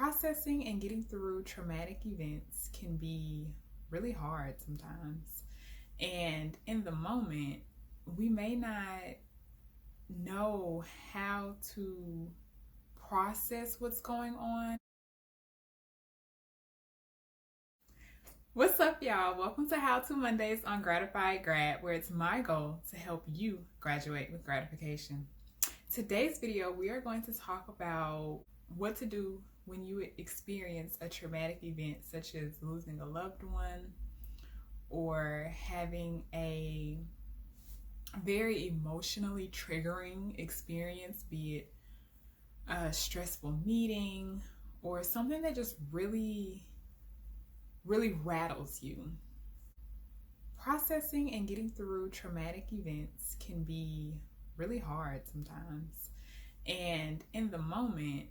Processing and getting through traumatic events can be really hard sometimes. And in the moment, we may not know how to process what's going on. What's up, y'all? Welcome to How To Mondays on Gratified Grad, where it's my goal to help you graduate with gratification. Today's video, we are going to talk about what to do when you experience a traumatic event such as losing a loved one or having a very emotionally triggering experience, be it a stressful meeting or something that just really rattles you. Processing and getting through traumatic events can be really hard sometimes. And in the moment,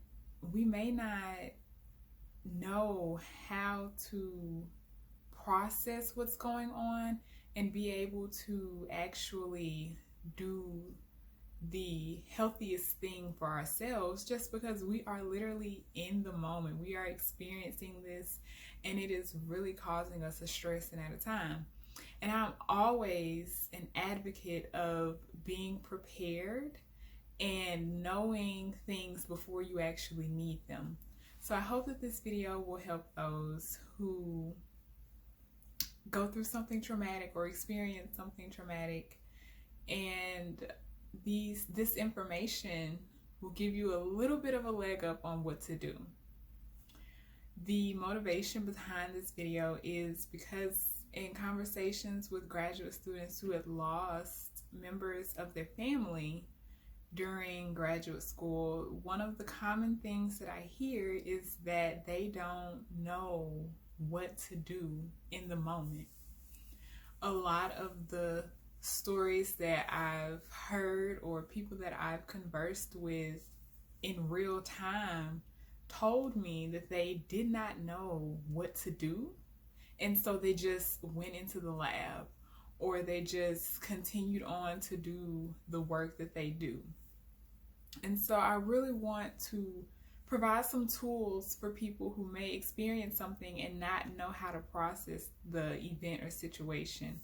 we may not know how to process what's going on and be able to actually do the healthiest thing for ourselves, just because we are literally in the moment. We are experiencing this and it is really causing us a stress and at a time. And I'm always an advocate of being prepared and knowing things before you actually need them. So I hope that this video will help those who go through something traumatic or experience something traumatic, and this information will give you a little bit of a leg up on what to do. The motivation behind this video is because in conversations with graduate students who had lost members of their family during graduate school, one of the common things that I hear is that they don't know what to do in the moment. A lot of the stories that I've heard or people that I've conversed with in real time told me that they did not know what to do, and so they just went into the lab or they just continued on to do the work that they do. And so I really want to provide some tools for people who may experience something and not know how to process the event or situation.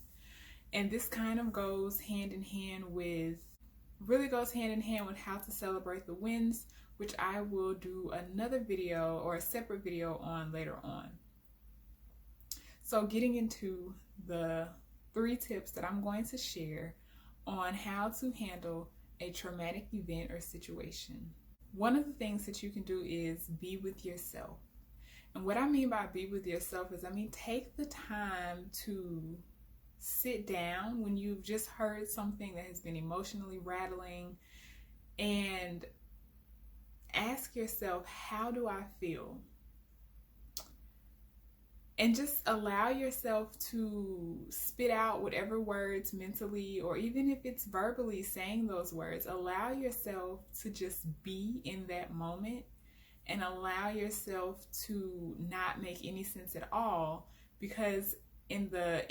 And this kind of goes hand in hand with how to celebrate the wins, which I will do another video or a separate video on later on. So getting into the 3 tips that I'm going to share on how to handle a traumatic event or situation. One of the things that you can do is be with yourself. And what I mean by be with yourself is, take the time to sit down when you've just heard something that has been emotionally rattling and ask yourself, how do I feel? And just allow yourself to spit out whatever words mentally, or even if it's verbally saying those words, allow yourself to just be in that moment and allow yourself to not make any sense at all, because in the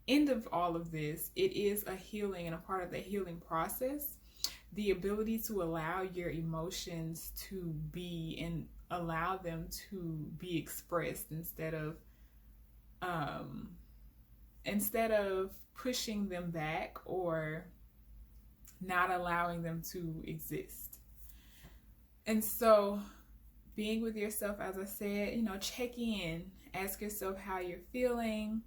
end of all of this, it is a healing and a part of the healing process. The ability to allow your emotions to be and allow them to be expressed instead of pushing them back or not allowing them to exist. And so being with yourself, as I said, check in, ask yourself how you're feeling,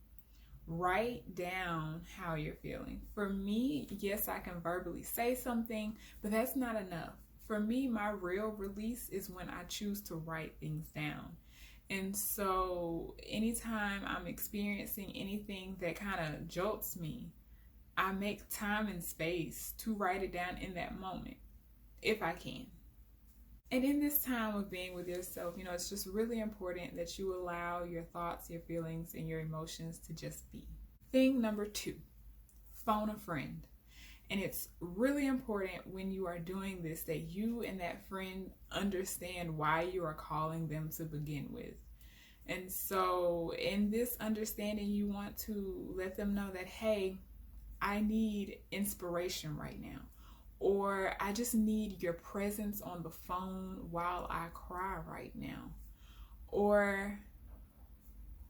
write down how you're feeling. For me, yes, I can verbally say something, but that's not enough. For me, my real release is when I choose to write things down. And so anytime I'm experiencing anything that kind of jolts me, I make time and space to write it down in that moment, if I can. And in this time of being with yourself, it's just really important that you allow your thoughts, your feelings, and your emotions to just be. Thing number 2, phone a friend. And it's really important when you are doing this that you and that friend understand why you are calling them to begin with. And so in this understanding, you want to let them know that, hey, I need inspiration right now. or I just need your presence on the phone while I cry right now, or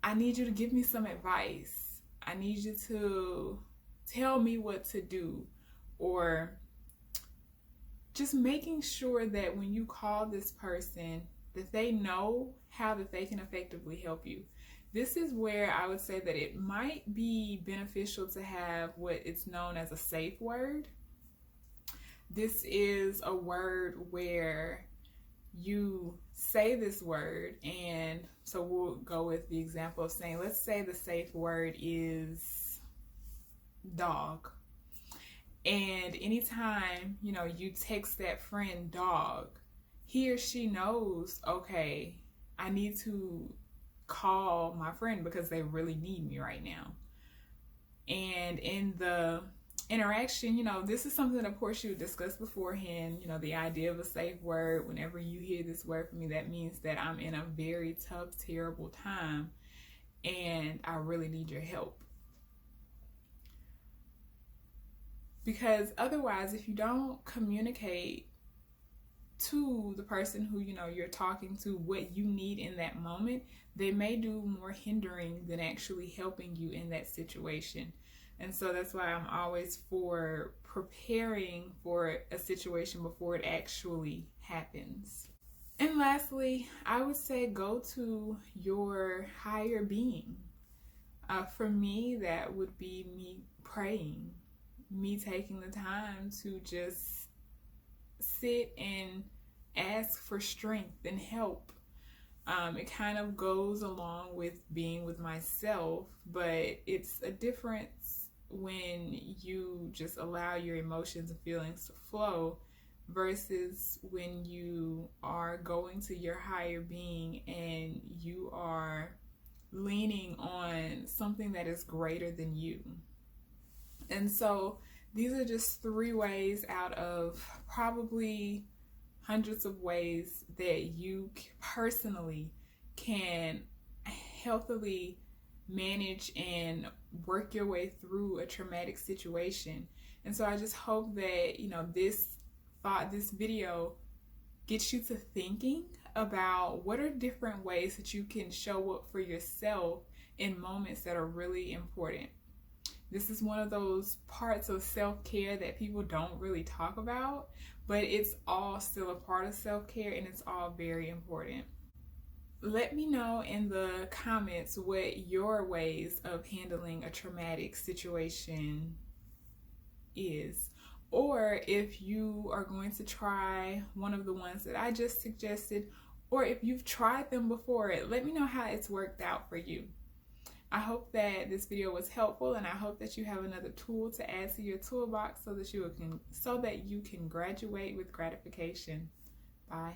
I need you to give me some advice. I need you to tell me what to do, or just making sure that when you call this person that they know how that they can effectively help you. This is where I would say that it might be beneficial to have what is known as a safe word. This is a word where you say this word, and so we'll go with the example of saying, let's say the safe word is dog. And anytime, you text that friend dog, he or she knows, okay, I need to call my friend because they really need me right now. And in the interaction, this is something that of course you discuss beforehand, the idea of a safe word. Whenever you hear this word from me, that means that I'm in a very tough, terrible time and I really need your help. Because otherwise, if you don't communicate to the person who you're talking to what you need in that moment, they may do more hindering than actually helping you in that situation. And so that's why I'm always for preparing for a situation before it actually happens. And lastly, I would say go to your higher being. For me, that would be me praying, me taking the time to just sit and ask for strength and help. It kind of goes along with being with myself, but it's a difference when you just allow your emotions and feelings to flow versus when you are going to your higher being and you are leaning on something that is greater than you. And so these are just 3 ways out of probably hundreds of ways that you personally can healthily manage and work your way through a traumatic situation. And so I just hope that, this video gets you to thinking about what are different ways that you can show up for yourself in moments that are really important. This is one of those parts of self-care that people don't really talk about, but it's all still a part of self-care and it's all very important. Let me know in the comments what your ways of handling a traumatic situation is, or if you are going to try one of the ones that I just suggested, or if you've tried them before, let me know how it's worked out for you. I hope that this video was helpful, and I hope that you have another tool to add to your toolbox so that you can graduate with gratification. Bye.